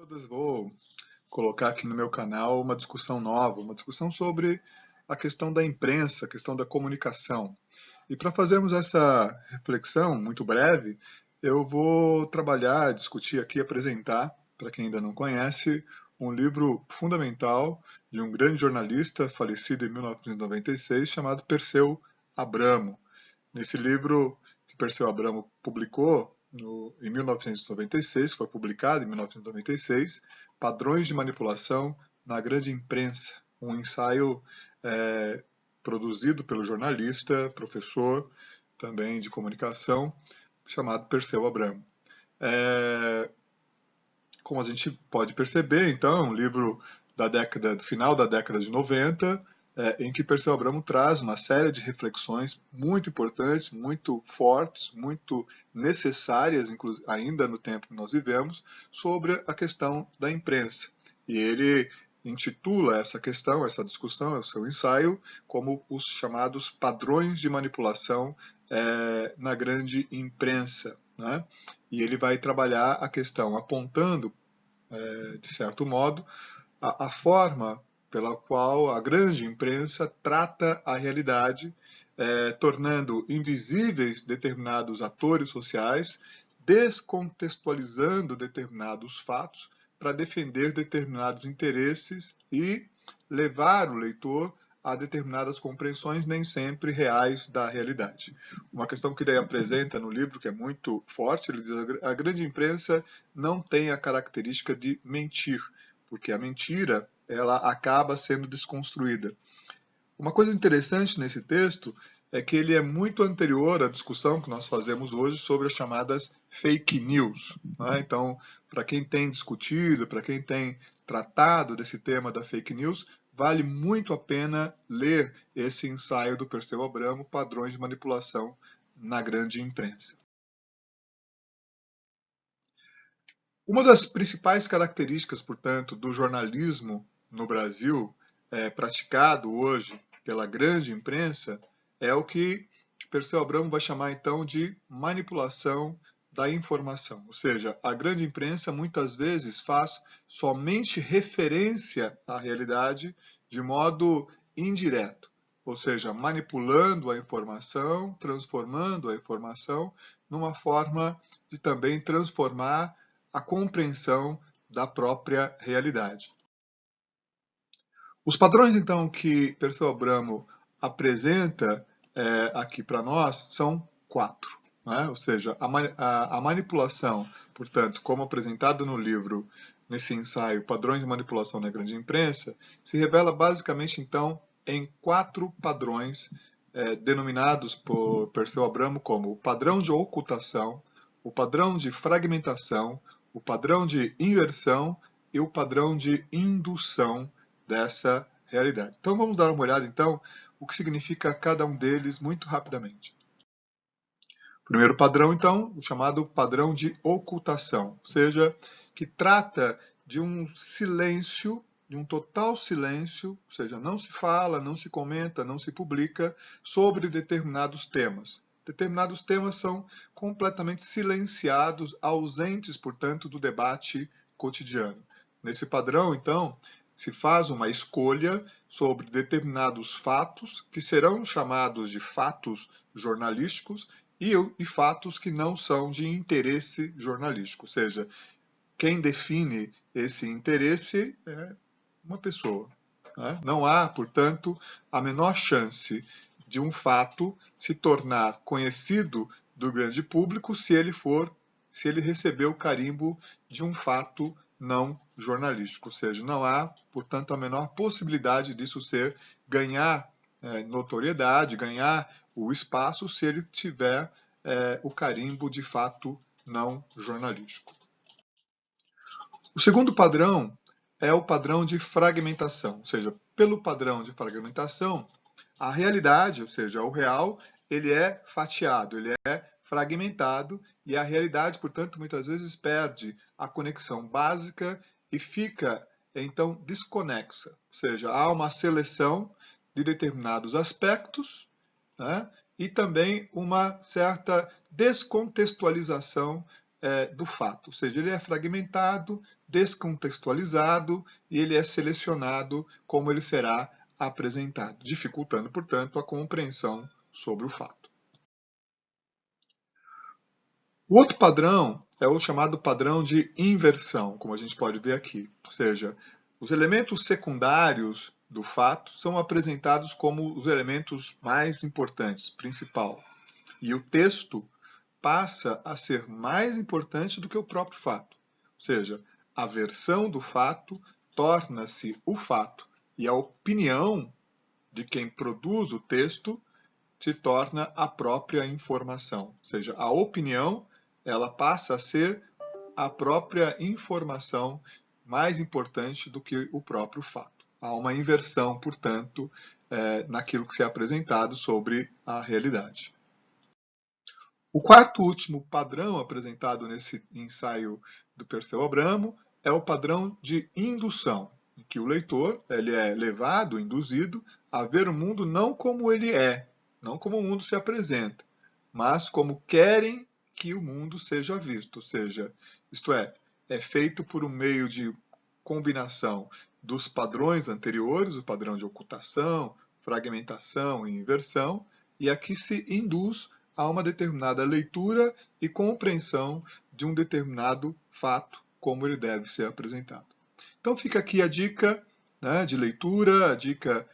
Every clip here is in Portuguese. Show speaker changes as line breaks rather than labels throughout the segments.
todas, vou colocar aqui no meu canal uma discussão nova, uma discussão sobre a questão da imprensa, a questão da comunicação. E para fazermos essa reflexão muito breve, eu vou trabalhar, discutir aqui, apresentar, para quem ainda não conhece, um livro fundamental de um grande jornalista falecido em 1996, chamado Perseu Abramo. Nesse livro que Perseu Abramo publicou em 1996, foi publicado em 1996, Padrões de Manipulação na Grande Imprensa, um ensaio produzido pelo jornalista, professor também de comunicação, chamado Perseu Abramo. Como a gente pode perceber, então, é um livro do final da década de 90, em que Perseu Abramo traz uma série de reflexões muito importantes, muito fortes, muito necessárias, ainda no tempo que nós vivemos, sobre a questão da imprensa. E ele intitula essa questão, essa discussão, o seu ensaio, como os chamados padrões de manipulação na grande imprensa, né? E ele vai trabalhar a questão apontando, de certo modo, a forma pela qual a grande imprensa trata a realidade, tornando invisíveis determinados atores sociais, descontextualizando determinados fatos para defender determinados interesses e levar o leitor a determinadas compreensões nem sempre reais da realidade. Uma questão que ele apresenta no livro, que é muito forte, ele diz que a grande imprensa não tem a característica de mentir, porque a mentira ela acaba sendo desconstruída. Uma coisa interessante nesse texto é que ele é muito anterior à discussão que nós fazemos hoje sobre as chamadas fake news, né? Então, para quem tem discutido, para quem tem tratado desse tema da fake news, vale muito a pena ler esse ensaio do Perseu Abramo, Padrões de Manipulação na Grande Imprensa. Uma das principais características, portanto, do jornalismo no Brasil, praticado hoje pela grande imprensa, é o que Perseu Abramo vai chamar então de manipulação da informação. Ou seja, a grande imprensa muitas vezes faz somente referência à realidade de modo indireto, ou seja, manipulando a informação, transformando a informação numa forma de também transformar a compreensão da própria realidade. Os padrões, então, que Perseu Abramo apresenta aqui para nós são 4. Né? Ou seja, a manipulação, portanto, como apresentada no livro, nesse ensaio Padrões de Manipulação na Grande Imprensa, se revela basicamente, então, em 4 padrões denominados por Perseu Abramo como o padrão de ocultação, o padrão de fragmentação, o padrão de inversão e o padrão de indução dessa realidade. Então vamos dar uma olhada então o que significa cada um deles muito rapidamente. Primeiro padrão então, o chamado padrão de ocultação, ou seja, que trata de um silêncio, de um total silêncio, ou seja, não se fala, não se comenta, não se publica sobre determinados temas. Determinados temas são completamente silenciados, ausentes, portanto, do debate cotidiano. Nesse padrão, então, se faz uma escolha sobre determinados fatos que serão chamados de fatos jornalísticos e fatos que não são de interesse jornalístico. Ou seja, quem define esse interesse é uma pessoa. Né? Não há, portanto, a menor chance de um fato se tornar conhecido do grande público se ele receber o carimbo de um fato não jornalístico, ou seja, não há, portanto, a menor possibilidade disso ganhar notoriedade, ganhar o espaço se ele tiver o carimbo de fato não jornalístico. O segundo padrão é o padrão de fragmentação, ou seja, pelo padrão de fragmentação, a realidade, ou seja, o real, ele é fatiado, ele é fragmentado e a realidade, portanto, muitas vezes perde a conexão básica e fica, então, desconexa. Ou seja, há uma seleção de determinados aspectos, né, e também uma certa descontextualização do fato, ou seja, ele é fragmentado, descontextualizado e ele é selecionado como ele será apresentado, dificultando, portanto, a compreensão sobre o fato. O outro padrão é o chamado padrão de inversão, como a gente pode ver aqui, ou seja, os elementos secundários do fato são apresentados como os elementos mais importantes, principal, e o texto passa a ser mais importante do que o próprio fato. Ou seja, a versão do fato torna-se o fato e a opinião de quem produz o texto se torna a própria informação. Ou seja, a opinião ela passa a ser a própria informação mais importante do que o próprio fato. Há uma inversão, portanto, naquilo que se é apresentado sobre a realidade. O quarto e último padrão apresentado nesse ensaio do Perseu Abramo é o padrão de indução, em que o leitor ele é levado, induzido, a ver o mundo não como ele é, não como o mundo se apresenta, mas como querem que o mundo seja visto, ou seja, isto é feito por um meio de combinação dos padrões anteriores, o padrão de ocultação, fragmentação e inversão, e aqui se induz a uma determinada leitura e compreensão de um determinado fato, como ele deve ser apresentado. Então fica aqui a dica, né, de leitura, a dica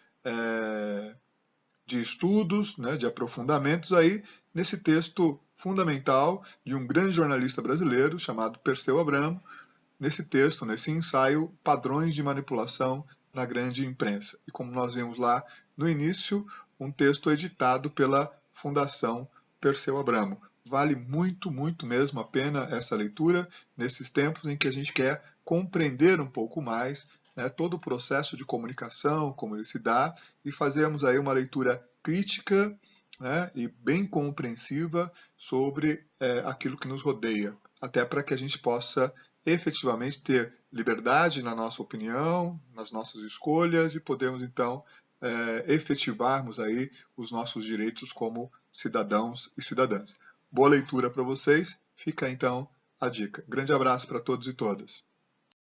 de estudos, né, de aprofundamentos aí nesse texto fundamental de um grande jornalista brasileiro chamado Perseu Abramo, nesse texto, nesse ensaio, Padrões de Manipulação na Grande Imprensa. E como nós vimos lá no início, um texto editado pela Fundação Perseu Abramo. Vale muito, muito mesmo a pena essa leitura nesses tempos em que a gente quer compreender um pouco mais, né, todo o processo de comunicação, como ele se dá, e fazermos aí uma leitura crítica, né, e bem compreensiva sobre aquilo que nos rodeia, até para que a gente possa efetivamente ter liberdade na nossa opinião, nas nossas escolhas e podemos então efetivarmos aí os nossos direitos como cidadãos e cidadãs. Boa leitura para vocês, fica então a dica. Grande abraço para todos e todas.